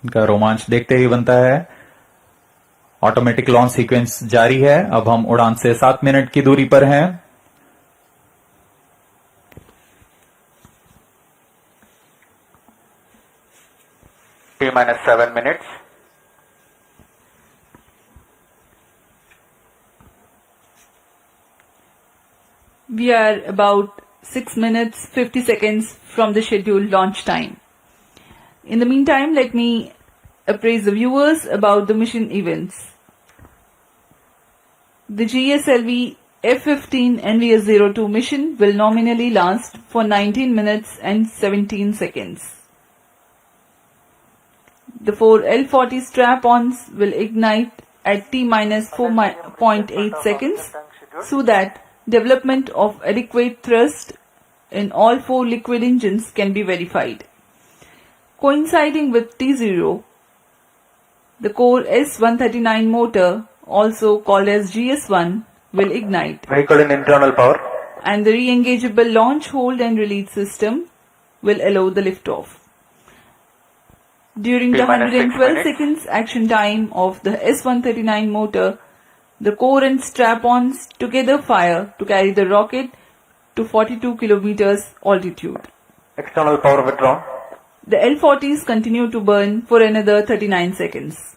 इनका रोमांच देखते ही बनता है। ऑटोमेटिक लॉन्च सीक्वेंस जारी है। अब हम उड़ान से 7 मिनट की दूरी पर हैं। T-7 minutes. We are about 6 minutes 50 seconds from the scheduled launch time. In the meantime, let me appraise the viewers about the mission events. The GSLV F-15 NVS-02 mission will nominally last for 19 minutes and 17 seconds. The 4 L-40 strap-ons will ignite at T-minus 4.8 seconds so that development of adequate thrust in all 4 liquid engines can be verified. Coinciding with T0, the core S-139 motor, also called as GS-1, will ignite. Vehicle in internal power. And the re-engageable launch, hold and release system will allow the liftoff. During the T-minus 6 112 minutes. seconds action time of the S-139 motor, the core and strap-ons together fire to carry the rocket to 42 kilometers altitude. External power withdrawn. The L-40s continue to burn for another 39 seconds.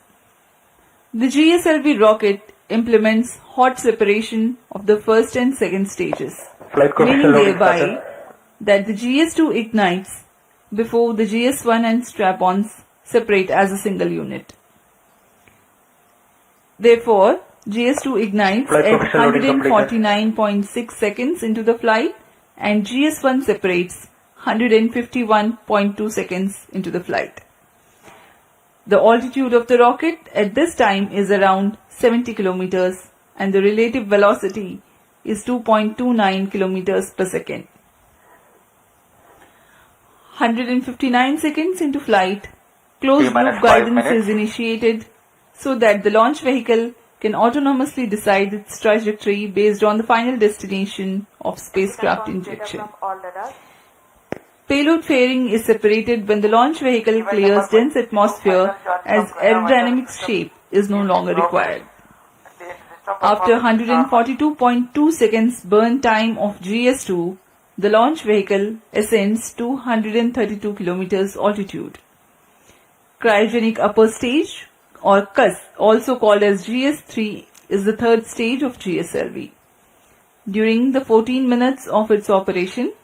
The GSLV rocket implements hot separation of the first and second stages, Flight meaning coefficient loading thereby started. that the GS2 ignites before the GS1 and strap-ons separate as a single unit. Therefore, GS2 ignites Flight at coefficient loading completed. 149.6 seconds into the flight and GS1 separates 151.2 seconds into the flight. The altitude of the rocket at this time is around 70 kilometers and the relative velocity is 2.29 kilometers per second. 159 seconds into flight, closed T-minus loop 5 guidance minutes. is initiated so that the launch vehicle can autonomously decide its trajectory based on the final destination of spacecraft injection. Payload fairing is separated when the launch vehicle clears dense atmosphere as aerodynamics shape is no longer required. After 142.2 seconds burn time of GS2, the launch vehicle ascends to 132 kilometers altitude. Cryogenic upper stage or CUS, also called as GS3, is the third stage of GSLV. During the 14 minutes of its operation,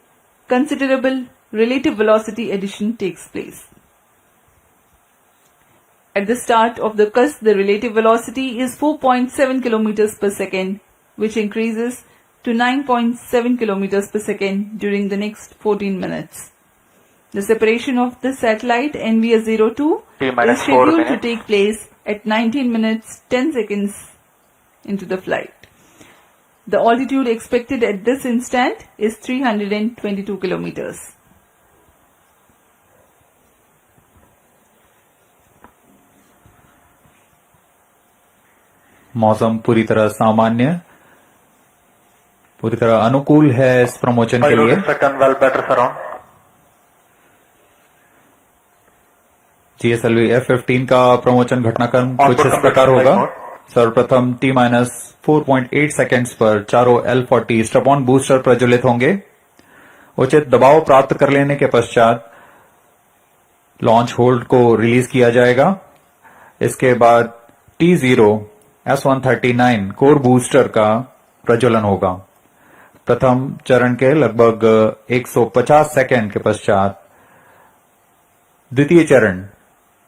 considerable relative velocity addition takes place. At the start of the CUS, the relative velocity is 4.7 kilometers per second, which increases to 9.7 kilometers per second during the next 14 minutes. The separation of the satellite NVS-02 T-minus is 4 scheduled to minutes. take place at 19 minutes 10 seconds into the flight. The altitude expected at this instant is 322 kilometers. मौसम पूरी तरह सामान्य, पूरी तरह अनुकूल है इस promotion के लिए। Pilot second well better surround. GSLV F-15 का प्रमोशन घटनाक्रम कुछ Output इस complete प्रकार flight होगा। mode. सर्वप्रथम T-4.8 सेकेंड्स पर चारों L-40 स्ट्रैप-ऑन बूस्टर प्रज्वलित होंगे। उचित दबाव प्राप्त कर लेने के पश्चात लॉन्च होल्ड को रिलीज किया जाएगा। इसके बाद T0 S-139 कोर बूस्टर का प्रज्वलन होगा। प्रथम चरण के लगभग 150 सेकेंड के पश्चात द्वितीय चरण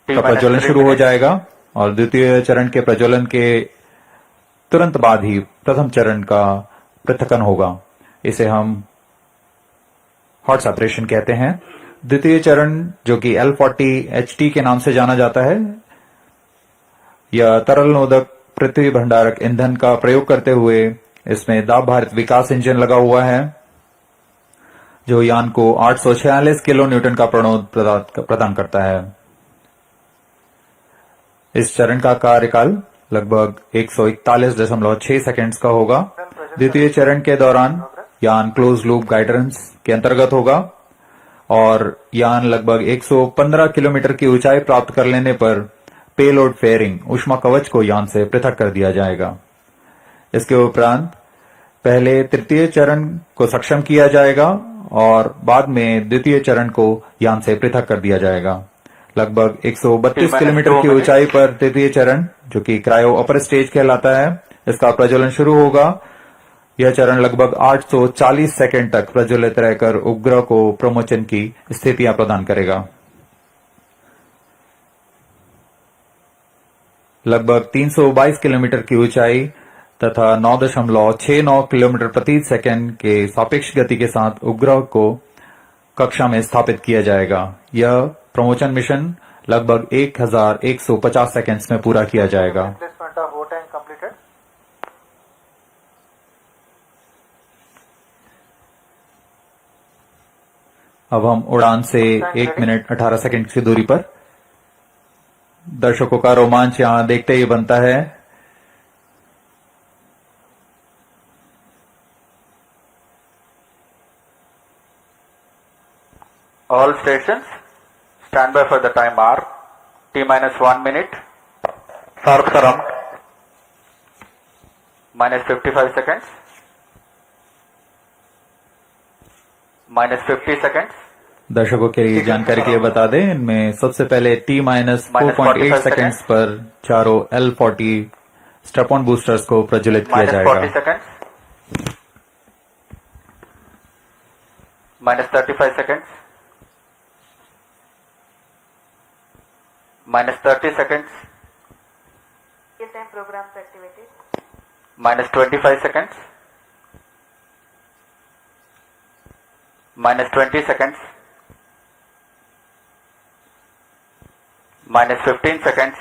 का प्रज्वलन शुरू हो जाएगा और द्वितीय चरण के प्रज्वलन के तुरंत बाद ही प्रथम चरण का पृथक्कन होगा। इसे हम हॉट सेपरेशन कहते हैं। द्वितीय चरण, जो कि L-40HT के नाम से जाना जाता है, यह तरल नोदक पृथ्वी भंडारक ईंधन का प्रयोग करते हुए इसमें दाब भारित विकास इंजन लगा हुआ है, जो यान को 846 किलो न्यूटन का प्रणोद प्रदान करता है। इस चरण का कार्यकाल लगभग 141.6 सेकेंड्स का होगा। द्वितीय चरण के दौरान यान क्लोज लूप गाइडेंस के अंतर्गत होगा और यान लगभग 115 किलोमीटर की ऊंचाई प्राप्त कर लेने पर पेलोड फेयरिंग ऊष्मा कवच को यान से पृथक कर दिया जाएगा। इसके उपरांत पहले तृतीय चरण को सक्षम किया जाएगा और बाद में द्वितीय चरण को यान से पृथक कर दिया जाएगा। लगभग 132 किलोमीटर की ऊंचाई पर तृतीय चरण, जो कि क्रायो अपर स्टेज कहलाता है, इसका प्रज्वलन शुरू होगा। यह चरण लगभग 840 सेकंड तक प्रज्वलित रहकर उपग्रह को प्रमोचन की स्थितियां प्रदान करेगा। लगभग 322 किलोमीटर की ऊंचाई तथा 9.69 किलोमीटर प्रति सेकंड के सापेक्ष गति के साथ उपग्रह को कक्षा में स्थापित किया जाएगा। यह प्रमोचन मिशन लगभग 1150 सेकंड्स में पूरा किया जाएगा। Replacement of O tank completed. अब हम उड़ान से 1 मिनट 18 सेकंड की दूरी पर। दर्शकों का रोमांच यहां देखते ही बनता है। All stations, stand by for the time R. T minus 1 minute. Sharp surround. Minus 55 seconds. Minus 50 seconds. दर्शकों के लिए जानकारी के लिए बता दें, इनमें सबसे पहले T माइनस 4.8 सेकंड्स पर चारों L40 स्ट्रैप-ऑन बूस्टर्स को प्रज्वलित किया Minus जाएगा। 40 seconds. Minus 35 seconds. Minus 30 seconds. Real-time programs activated. Minus 25 seconds. Minus 20 seconds. Minus 15 seconds.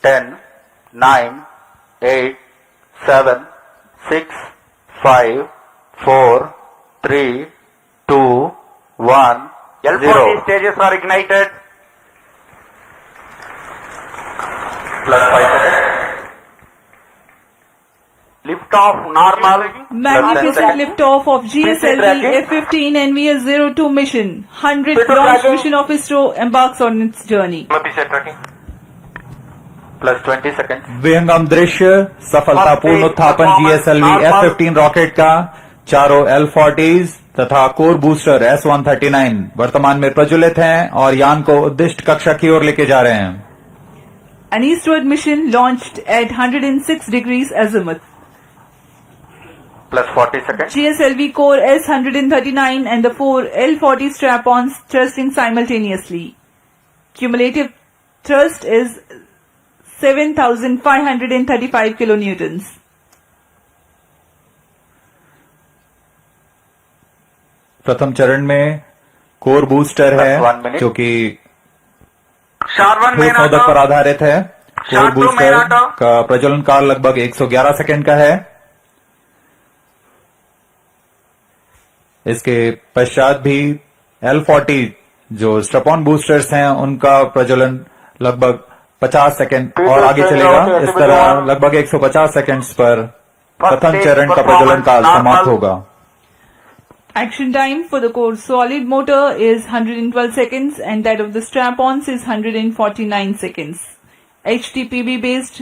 10, 9, 8, 7, 6, 5, 4, 3, 2, 1, L40 stages are ignited. Plus 5 seconds. Lift off normal. Magnificent liftoff of GSLV F-15 NVS-02 mission. 100th launch mission of ISRO embarks on its journey. Plus 20 seconds. विहंगम दृश्य, सफलतापूर्ण उत्थापन GSLV F-15 rocket का। चारों L40s तथा core booster S-139 वर्तमान में प्रज्वलित हैं और यान को उद्दिष्ट कक्षा की ओर लेके जा रहे हैं। An eastward mission launched at 106 degrees azimuth. Plus 40 seconds. GSLV core S-139 and the 4 L-40 strap-ons thrusting simultaneously. Cumulative thrust is 7,535 kilonewtons. प्रथम चरण में कोर बूस्टर है, 1 minute. जो कि Sharvan ठोस नोदक पर आधारित है। कोर बूस्टर का प्रज्वलन काल लगभग 111 सेकंड का है। इसके पश्चात भी L40 जो स्ट्रैप-ऑन बूस्टर्स हैं, उनका प्रज्वलन लगभग 50 सेकंड और आगे चलेगा। इस तरह लगभग 150 सेकंड्स पर प्रथम चरण का प्रज्वलन काल समाप्त होगा। Action time for the core solid motor is 112 seconds and that of the strap-ons is 149 seconds. HTPB based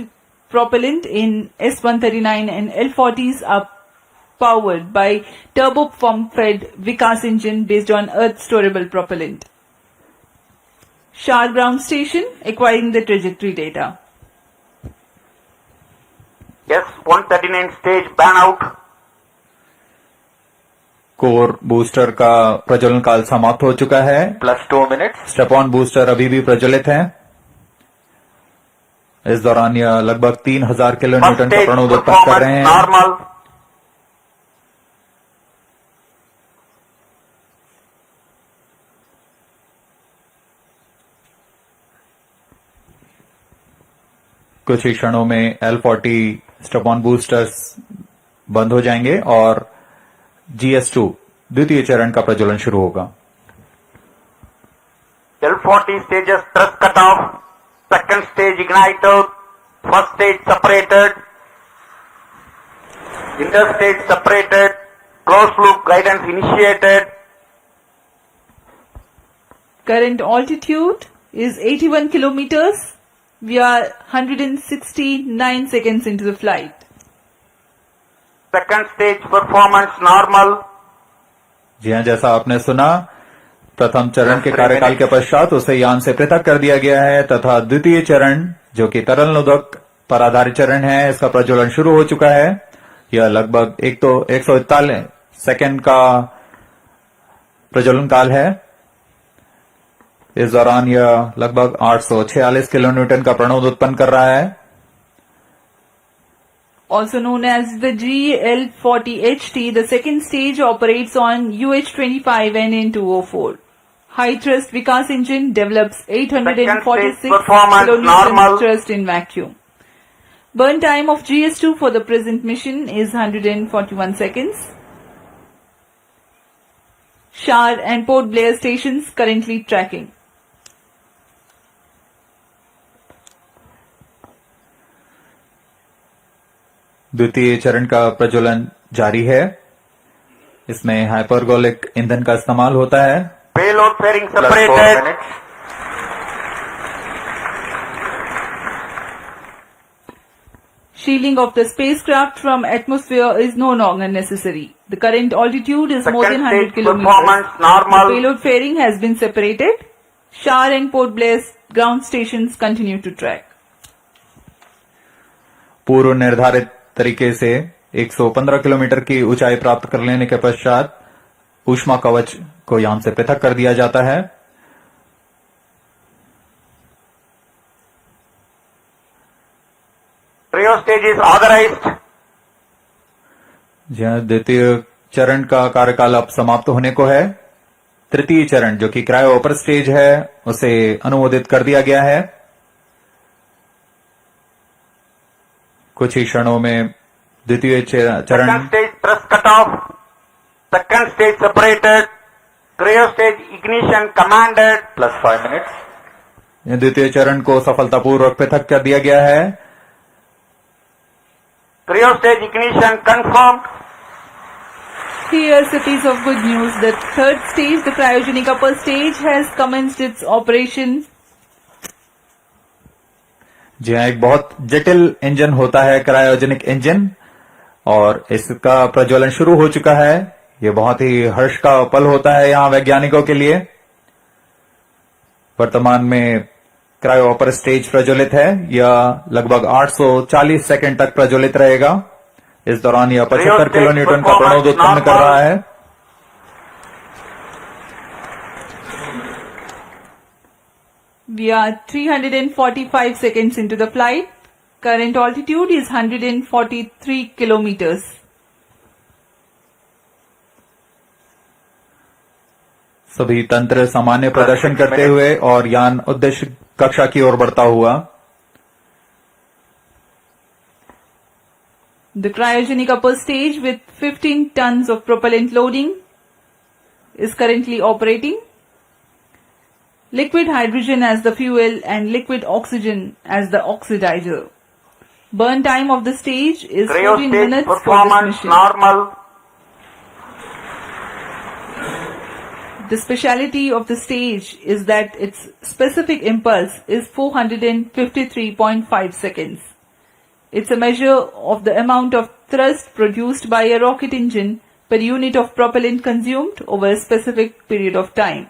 propellant in S-139 and L-40s are powered by turbopump-fed Vikas engine based on Earth storable propellant. Shar ground station acquiring the trajectory data. S-139 stage ban out. Core booster का प्रज्वलन काल समाप्त हो चुका है। Plus 2 minutes. Strap-on booster अभी भी प्रज्वलित है। इस दौरान यह लगभग 3000 किलो न्यूटन का प्रणोद उत्पन्न कर रहे हैं। Normal. कुछ ही क्षणों में L40 स्ट्रैप-ऑन बूस्टर्स बंद हो जाएंगे और GS2 द्वितीय चरण का प्रज्वलन शुरू होगा। L40 stages thrust cut off. Second stage ignited. First stage separated. Interstage separated. Closed loop guidance initiated. Current altitude is 81 kilometers. We are 169 seconds into the flight. Second stage performance normal. जी हाँ, जैसा आपने सुना, प्रथम चरण के कार्यकाल के पश्चात उसे यान से पृथक कर दिया गया है तथा द्वितीय चरण जो कि तरल नोदक पर आधारित चरण है, इसका प्रज्वलन शुरू हो चुका है। यह लगभग 141 सेकंड का प्रज्वलन काल है। इस दौरान यह लगभग 846 किलोन्यूटन का प्रणोद उत्पन्न कर रहा है। Also known as the GL40HT, the second stage operates on UH-25NN204. High thrust Vikas engine develops 846 performance kilonewton normal. thrust in vacuum. Burn time of GS2 for the present mission is 141 seconds. Shar and Port Blair stations currently tracking. द्वितीय चरण का प्रज्वलन जारी है। इसमें hypergolic ईंधन का इस्तेमाल होता है। Payload fairing Plus 4 separated. minutes. Shielding of the spacecraft from atmosphere is no longer necessary. The current altitude is more than Second 100 stage kilometers. performance The normal. payload fairing has been separated. Shar and Port Blair ground stations continue to track. पूर्व निर्धारित तरीके से 115 kilometre की ऊंचाई प्राप्त कर लेने के पश्चात ऊष्मा कवच को यान से पृथक कर दिया जाता है। Trio stage is authorized. जहाँ द्वितीय चरण का कार्यकाल अब समाप्त होने को है। तृतीय चरण जो कि क्रायो अपर स्टेज है, उसे अनुमोदित कर दिया गया है। कुछ ही क्षणों में द्वितीय चरण Second stage thrust cutoff. Second stage separated. Cryo stage ignition commanded. Plus 5 minutes. द्वितीय चरण को सफलतापूर्वक पृथक कर दिया गया है। Cryo stage ignition confirmed. Here's a piece of good news. The third stage, the cryogenic upper stage, has commenced its operation. जी हाँ, एक बहुत जटिल इंजन होता है क्रायोजेनिक इंजन, और इसका प्रज्वलन शुरू हो चुका है। ये बहुत ही हर्ष का पल होता है यहाँ वैज्ञानिकों के लिए। वर्तमान में क्रायो अपर स्टेज प्रज्वलित है। यह लगभग 840 सेकंड तक प्रज्वलित रहेगा। इस दौरान यह 75 किलोन्यूटन का प्रणोद उत्पन्न कर रहा है। We are 345 seconds into the flight. Current altitude is 143 kilometers. सभी तंत्र सामान्य प्रदर्शन करते हुए और यान उद्देश्य कक्षा की ओर बढ़ता हुआ। The cryogenic upper stage with 15 tons of propellant loading is currently operating. Liquid hydrogen as the fuel and liquid oxygen as the oxidizer. Burn time of the stage is Cryo 14 stage minutes for this performance mission. normal. The speciality of the stage is that its specific impulse is 453.5 seconds. It's a measure of the amount of thrust produced by a rocket engine per unit of propellant consumed over a specific period of time.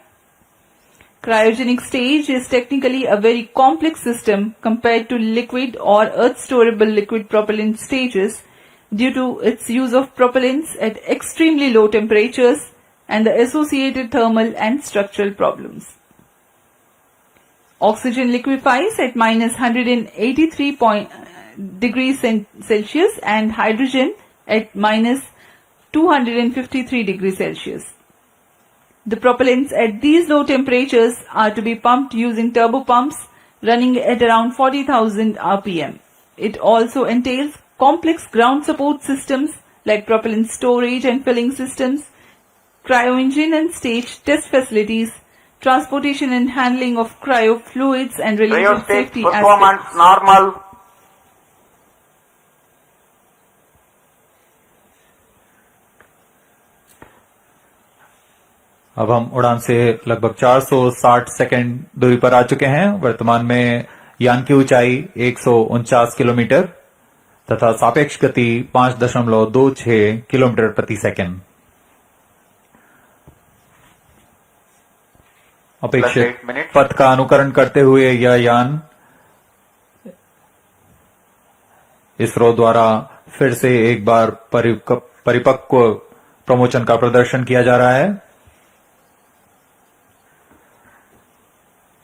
Cryogenic stage is technically a very complex system compared to liquid or earth-storable liquid propellant stages due to its use of propellants at extremely low temperatures and the associated thermal and structural problems. Oxygen liquefies at minus 183 degrees Celsius and hydrogen at minus 253 degrees Celsius. The propellants at these low temperatures are to be pumped using turbopumps running at around 40,000 RPM. It also entails complex ground support systems like propellant storage and filling systems, cryo-engine and stage test facilities, transportation and handling of cryo fluids and Cryo related stage safety performance aspects. normal. अब हम उड़ान से लगभग 460 second दूरी पर आ चुके हैं। वर्तमान में यान की ऊंचाई 149 किलोमीटर तथा सापेक्ष गति 5.26 किलोमीटर प्रति सेकंड। अपेक्षित 8 minutes. पथ का अनुकरण करते हुए यह यान इसरो द्वारा फिर से एक बार परिपक्व प्रमोशन का प्रदर्शन किया जा रहा है।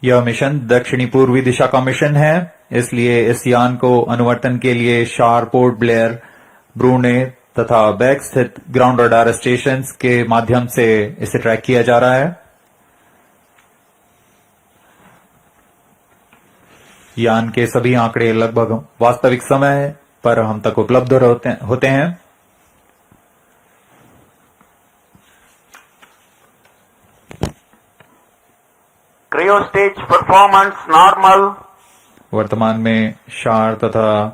यह मिशन दक्षिणी पूर्वी दिशा का मिशन है, इसलिए इस यान को अनुवर्तन के लिए शार, पोर्ट ब्लेयर, ब्रूने तथा बैग स्थित ग्राउंड रडार स्टेशन के माध्यम से इसे ट्रैक किया जा रहा है। यान के सभी आंकड़े लगभग वास्तविक समय पर हम तक उपलब्ध होते हैं। Cryo stage performance normal. वर्तमान में शार तथा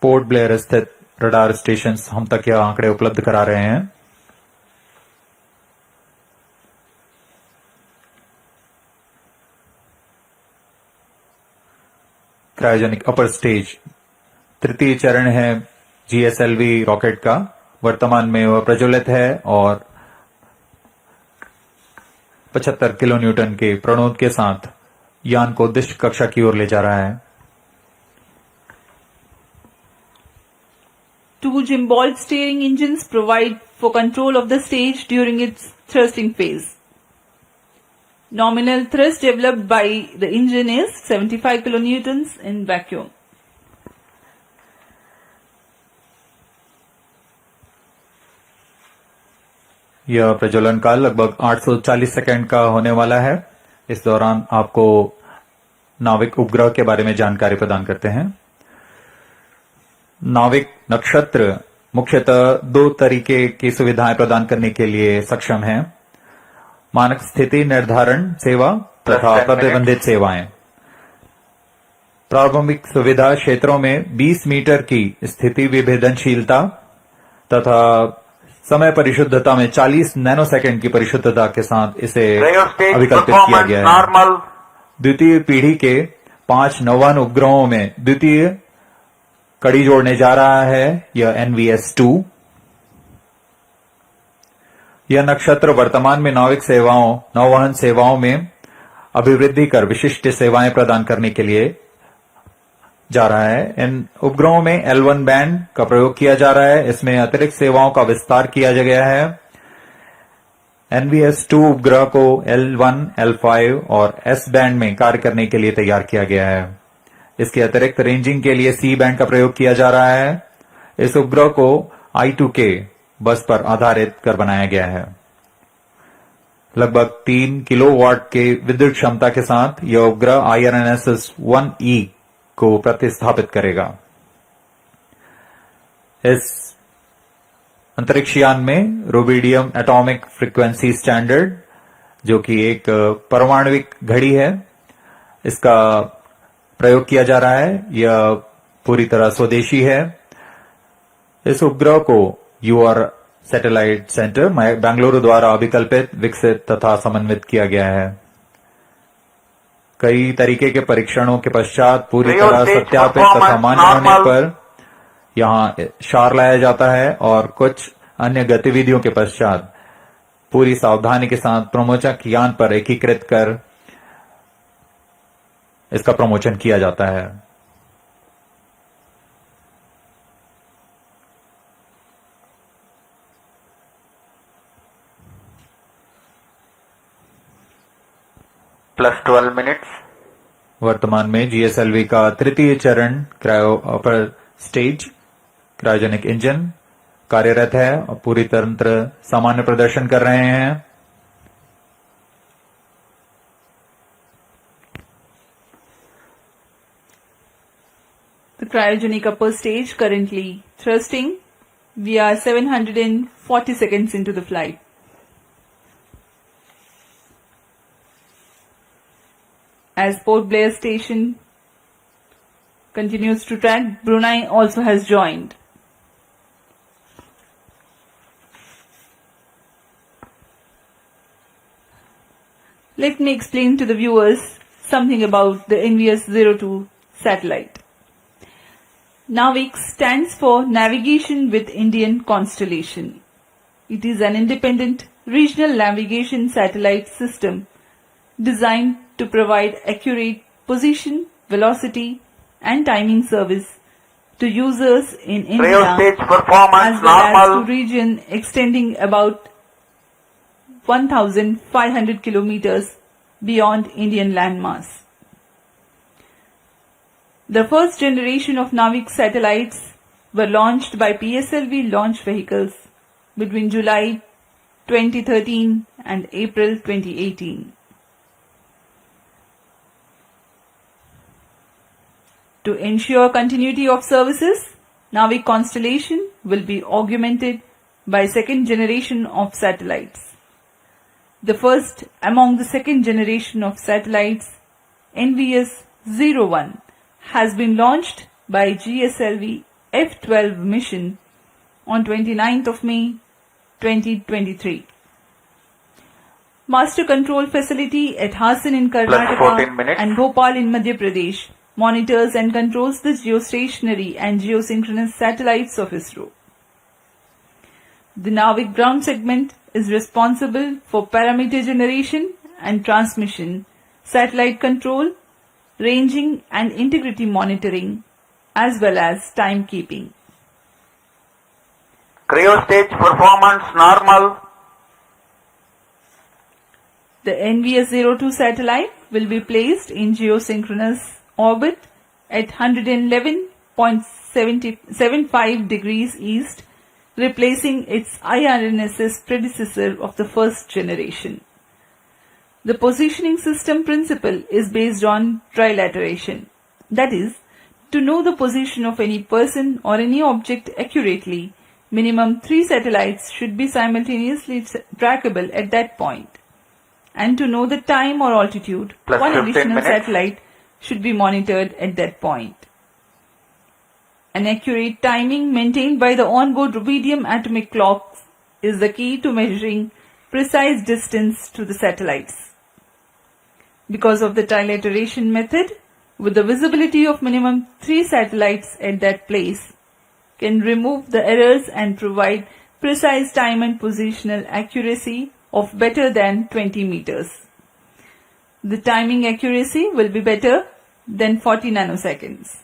पोर्ट ब्लेयर स्थित रडार स्टेशन हम तक यह आंकड़े उपलब्ध करा रहे हैं। क्रायोजेनिक अपर स्टेज तृतीय चरण है जीएसएलवी रॉकेट का। वर्तमान में वह प्रज्वलित है और 75 किलो न्यूटन के प्रणोद के साथ यान को उद्दिष्ट कक्षा की ओर ले जा रहा है। 2 Gimbaled steering engines provide for control of the stage during its thrusting phase. Nominal thrust developed by the engine is 75 kilonewtons in vacuum. यह प्रज्वलन काल लगभग 840 सेकंड का होने वाला है। इस दौरान आपको नाविक उपग्रह के बारे में जानकारी प्रदान करते हैं। नाविक नक्षत्र मुख्यतः 2 तरीके की सुविधाएं प्रदान करने के लिए सक्षम है: मानक स्थिति निर्धारण सेवा तथा प्रतिबंधित सेवाएं। प्रारंभिक सुविधा क्षेत्रों में 20 मीटर की स्थिति विभेदनशीलता तथा समय परिशुद्धता में 40 नैनोसेकंड की परिशुद्धता के साथ इसे Cryo stage अभिकल्पित किया performance गया है। normal. द्वितीय पीढ़ी के 5 नौवहन उपग्रहों में द्वितीय कड़ी जोड़ने जा रहा है यह NVS-2। यह नक्षत्र वर्तमान में नाविक सेवाओं, नौवहन सेवाओं में अभिवृद्धि कर विशिष्ट सेवाएं प्रदान करने के लिए जा रहा है। इन उपग्रहों में L1 बैंड का प्रयोग किया जा रहा है। इसमें अतिरिक्त सेवाओं का विस्तार किया गया है। NVS-2 उपग्रह को L1, L5 और S बैंड में कार्य करने के लिए तैयार किया गया है। इसके अतिरिक्त रेंजिंग के लिए C बैंड का प्रयोग किया जा रहा है। इस उपग्रह को I2K बस पर आधारित कर बनाया गया है। लगभग 3 किलोवाट के विद्युत क्षमता के साथ यह उपग्रह IRNSS-1E को प्रतिस्थापित करेगा। इस अंतरिक्ष यान में रुबिडियम एटॉमिक फ्रीक्वेंसी स्टैंडर्ड, जो कि एक परमाणुविक घड़ी है, इसका प्रयोग किया जा रहा है। यह पूरी तरह स्वदेशी है। इस उपग्रह को यूआर सैटेलाइट सेंटर बेंगलुरु द्वारा अभिकल्पित, विकसित तथा समन्वित किया गया है। कई तरीके के परीक्षणों के पश्चात पूरी तरह सत्यापित तथा मान्य होने पर यहां शार लाया जाता है और कुछ अन्य गतिविधियों के पश्चात पूरी सावधानी के साथ प्रमोचक यान पर एकीकृत कर इसका प्रमोशन किया जाता है। +12 minutes. वर्तमान में जीएसएलवी का तृतीय चरण cryo upper stage cryogenic engine कार्यरत है और पूरी तंत्र सामान्य प्रदर्शन कर रहे हैं। The cryogenic upper stage currently thrusting. We are 740 seconds into the flight. As Port Blair station continues to track, Brunei also has joined. Let me explain to the viewers something about the NVS-02 satellite. NAVIC stands for Navigation with Indian Constellation. It is an independent regional navigation satellite system designed to provide accurate position, velocity and timing service to users in India Cryo stage performance as well as normal. to region extending about 1,500 kilometers beyond Indian landmass. The first generation of NAVIC satellites were launched by PSLV launch vehicles between July 2013 and April 2018. To ensure continuity of services, NAVIC constellation will be augmented by second generation of satellites. The first among the second generation of satellites, NVS-01, has been launched by GSLV F-12 mission on 29th of May 2023. Master control facility at Hassan in 14 Karnataka minutes. and Bhopal in Madhya Pradesh monitors and controls the geostationary and geosynchronous satellites of ISRO. The NAVIC ground segment is responsible for parameter generation and transmission, satellite control, ranging and integrity monitoring, as well as timekeeping. Cryo stage performance normal. The NVS-02 satellite will be placed in geosynchronous orbit at 111.75 degrees east, replacing its IRNSS predecessor of the first generation. The positioning system principle is based on trilateration. That is, to know the position of any person or any object accurately, minimum 3 satellites should be simultaneously trackable at that point. And to know the time or altitude, Plus one 15 additional minutes. satellite should be monitored at that point. An accurate timing maintained by the onboard rubidium atomic clocks is the key to measuring precise distance to the satellites. Because of the trilateration method, with the visibility of minimum 3 satellites at that place, can remove the errors and provide precise time and positional accuracy of better than 20 meters. The timing accuracy will be better than 40 nanoseconds.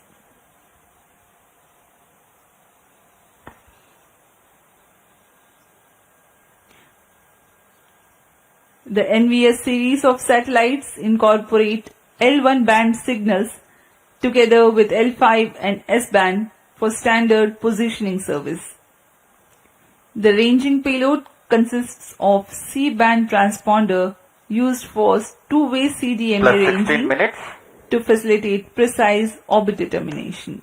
The NVS series of satellites incorporate L1 band signals together with L5 and S band for standard positioning service. The ranging payload consists of C-band transponder used for two-way CDMA Plus 16 ranging minutes. to facilitate precise orbit determination.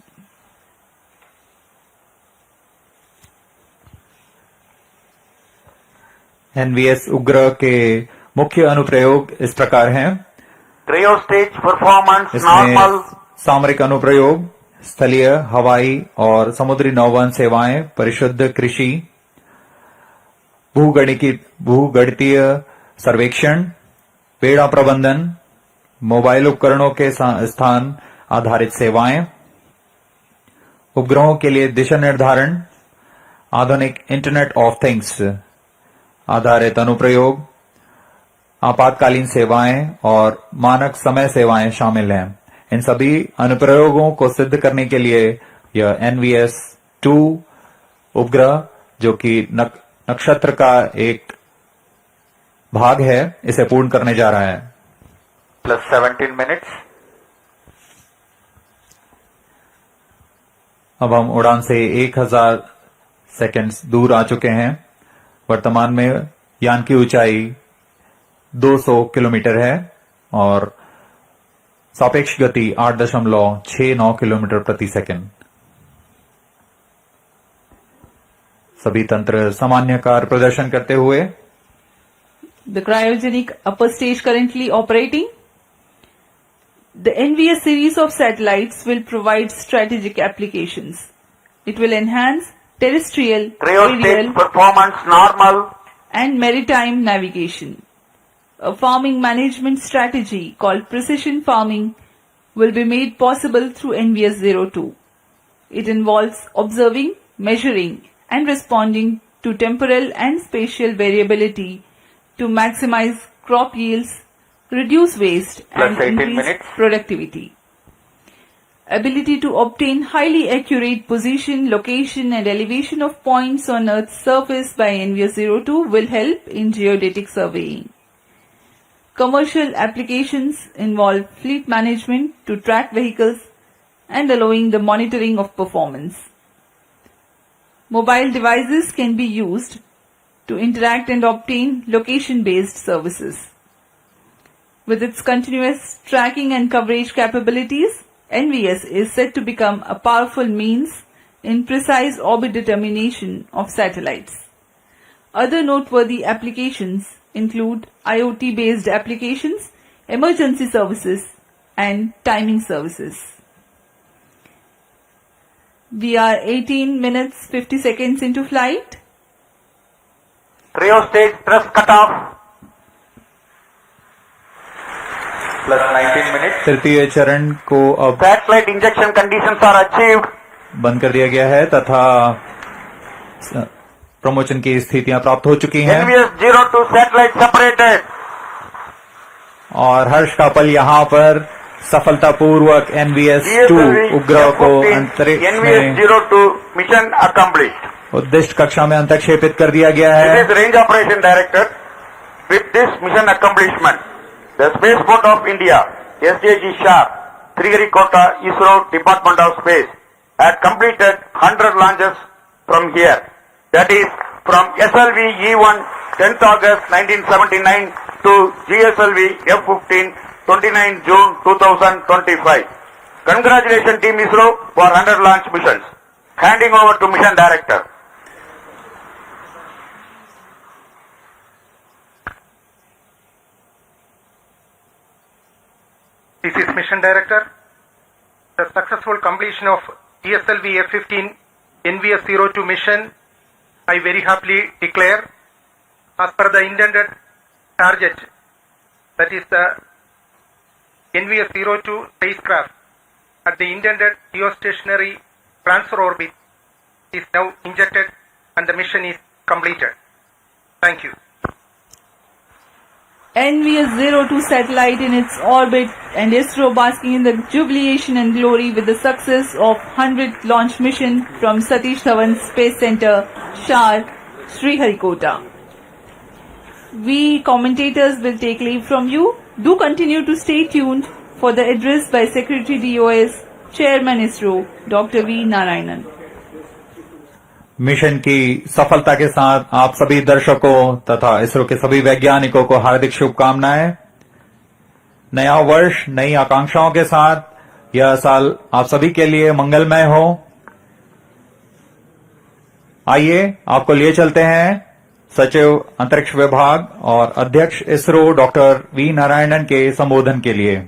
NVS उग्र के मुख्य अनुप्रयोग इस प्रकार हैं। Cryo stage performance इसमें normal. सामरिक अनुप्रयोग, स्थलीय, हवाई और समुद्री नौवहन सेवाएं, परिशुद्ध कृषि, भूगणितीय सर्वेक्षण, पेड़ा प्रबंधन, मोबाइल उपकरणों के स्थान आधारित सेवाएं, उपग्रहों के लिए दिशा निर्धारण, आधुनिक इंटरनेट ऑफ थिंग्स आधारित अनुप्रयोग, आपातकालीन सेवाएं और मानक समय सेवाएं शामिल हैं। इन सभी अनुप्रयोगों को सिद्ध करने के लिए यह NVS-2 उपग्रह, जो कि नक्षत्र का एक भाग है, इसे पूर्ण करने जा रहा है। Plus 17 minutes. अब हम उड़ान से 1000 सेकंड्स दूर आ चुके हैं। वर्तमान में यान की ऊंचाई 200 किलोमीटर है और सापेक्ष गति 8.69 किलोमीटर प्रति सेकंड। सभी तंत्र सामान्य कार्य प्रदर्शन करते हुए The cryogenic upper stage currently operating. The NVS series of satellites will provide strategic applications. It will enhance terrestrial, Cryo stage aerial performance normal. and maritime navigation. A farming management strategy called precision farming will be made possible through NVS 02. It involves observing, measuring, and responding to temporal and spatial variability to maximize crop yields, reduce waste, Plus and 18 increase minutes. productivity. Ability to obtain highly accurate position, location, and elevation of points on Earth's surface by NVS 02 will help in geodetic surveying. Commercial applications involve fleet management to track vehicles and allowing the monitoring of performance. Mobile devices can be used to interact and obtain location-based services. With its continuous tracking and coverage capabilities, NVS is set to become a powerful means in precise orbit determination of satellites. Other noteworthy applications include IoT-based applications, emergency services, and timing services. We are 18 minutes 50 seconds into flight. Trio stage thrust cutoff. Plus 19 minutes. तृतीय चरण को अब Satellite injection conditions are achieved. बंद कर दिया गया है तथा प्रमोशन की स्थितियां प्राप्त हो चुकी हैं NVS 02 satellite separated. और हर्ष का पल यहाँ पर सफलतापूर्वक NVS 2 उपग्रह को अंतरिक्ष NVS में 02 mission accomplished. उद्दिष्ट कक्षा में अंतक्षेपित कर दिया गया This है is Range Operation Director. With this mission accomplishment, the Spaceport of India, SJG Sharp, Sriharikota, ISRO Department of Space, had completed 100 launches from here. That is from SLV E1 10th August 1979 to GSLV F15 29 June 2025. Congratulations Team ISRO for 100 launch missions. Handing over to Mission Director. This is Mission Director. The successful completion of GSLV F15 NVS 02 mission, I very happily declare, as per the intended target, that is the NVS 02 spacecraft at the intended geostationary transfer orbit is now injected and the mission is completed. Thank you. NVS 02 satellite in its orbit and ISRO basking in the jubilation and glory with the success of 100th launch mission from Satish Dhawan Space Center, Shar, Sriharikota. We commentators will take leave from you. Do continue to stay tuned for the address by Secretary DOS, Chairman ISRO, Dr. V. Narayanan. Mission की सफलता के साथ आप सभी दर्शकों तथा इसरो के सभी वैज्ञानिकों को हार्दिक शुभकामनाएं। नया वर्ष नई आकांक्षाओं के साथ यह साल आप सभी के लिए मंगलमय हो। आइए आपको लिए चलते हैं सचिव अंतरिक्ष विभाग और अध्यक्ष इसरो डॉक्टर वी नारायणन के संबोधन के लिए।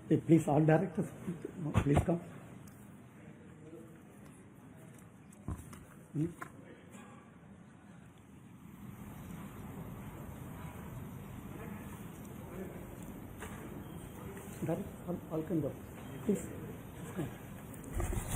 Hey, please, all directors, please come. Directors, all can go. Please come.